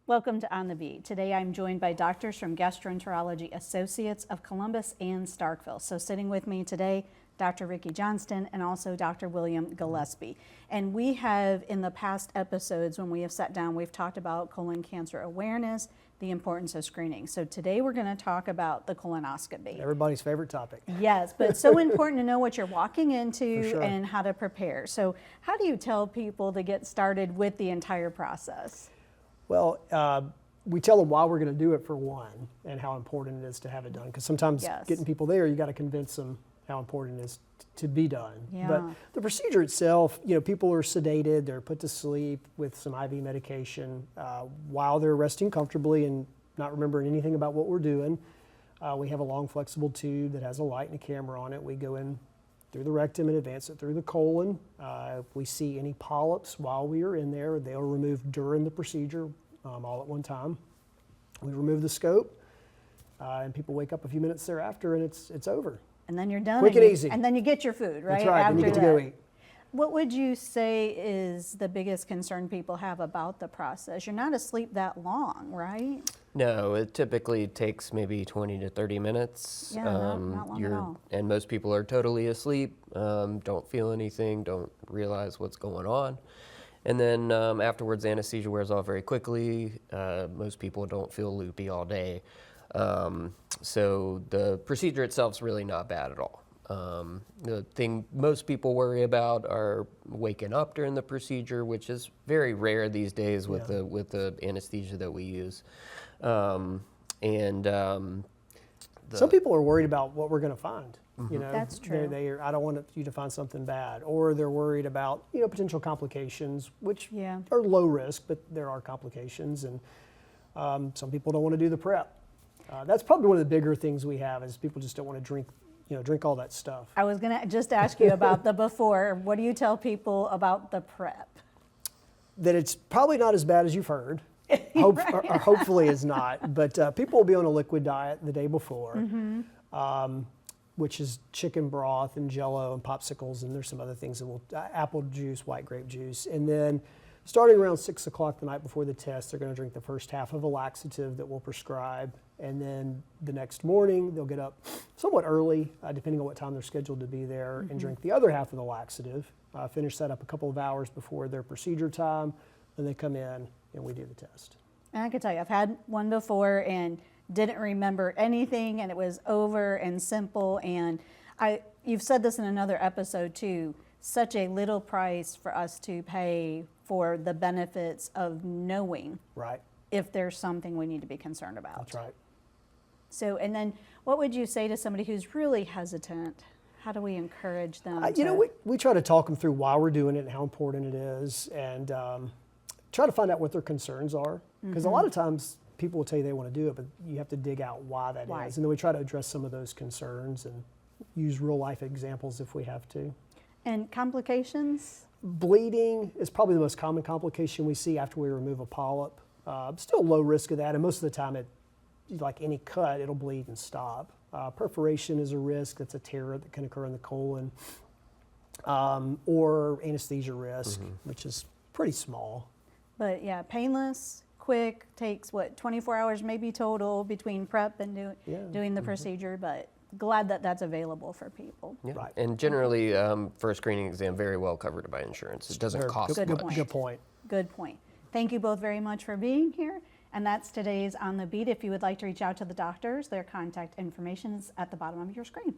Welcome to On the Beat. Today I'm joined by doctors from Gastroenterology Associates of Columbus and Starkville. So sitting with me today, Dr. Ricky Johnston and also Dr. William Gillespie. And we have, in the past episodes when we have sat down, we've talked about colon cancer awareness, the importance of screening. So today we're going to talk about the colonoscopy. Everybody's favorite topic. Yes, but it's so important to know what you're walking into sure. and how to prepare. So how do you tell people to get started with the entire process? Well, we tell them why we're going to do it for one and how important it is to have it done. Because sometimes getting people there, you got to convince them how important it is to be done. Yeah. But the procedure itself, people are sedated, they're put to sleep with some IV medication while they're resting comfortably and not remembering anything about what we're doing. We have a long flexible tube that has a light and a camera on it. We go in through the rectum and advance it through the colon. If we see any polyps while we are in there, they are removed during the procedure all at one time. We remove the scope and people wake up a few minutes thereafter and it's over. And then you're done. Quick and easy. And then you get your food, right? That's right, After then you get to that. go eat. What would you say is the biggest concern people have about the process? You're not asleep that long, right? No, it typically takes maybe 20 to 30 minutes. Yeah, not long at all. And most people are totally asleep, don't feel anything, don't realize what's going on. And then afterwards, anesthesia wears off very quickly. Most people don't feel loopy all day. So the procedure itself is really not bad at all. The thing most people worry about are waking up during the procedure, which is very rare these days with the anesthesia that we use. Some people are worried about what we're going to find. That's true. I don't want you to find something bad, or they're worried about potential complications, which are low risk, but there are complications, and some people don't want to do the prep. That's probably one of the bigger things we have is people just don't want to drink all that stuff. I was going to just ask you about the before. What do you tell people about the prep? That it's probably not as bad as you've heard. Or hopefully is not. But people will be on a liquid diet the day before, which is chicken broth and Jell-O and popsicles, and there's some other things that apple juice, white grape juice. And then starting around 6 o'clock the night before the test, they're going to drink the first half of a laxative that we'll prescribe. And then the next morning, they'll get up somewhat early, depending on what time they're scheduled to be there, and drink the other half of the laxative, finish that up a couple of hours before their procedure time, and they come in and we do the test. And I can tell you, I've had one before and didn't remember anything, and it was over and simple. And you've said this in another episode too, such a little price for us to pay for the benefits of knowing if there's something we need to be concerned about. That's right. So, and then what would you say to somebody who's really hesitant? How do we encourage them? We try to talk them through why we're doing it and how important it is, and try to find out what their concerns are. Because a lot of times people will tell you they want to do it, but you have to dig out why that is. And then we try to address some of those concerns and use real life examples if we have to. And complications? Bleeding is probably the most common complication we see after we remove a polyp. Still low risk of that, and most of the time, like any cut, it'll bleed and stop. Perforation is a risk. That's a tear that can occur in the colon. Or anesthesia risk, which is pretty small. But yeah, painless, quick, takes 24 hours maybe total between prep and doing the procedure, but glad that that's available for people. Yeah. Right. And generally, for a screening exam, very well covered by insurance. It doesn't cost much. Good point. Good point. Thank you both very much for being here. And that's today's On the Beat. If you would like to reach out to the doctors, their contact information is at the bottom of your screen.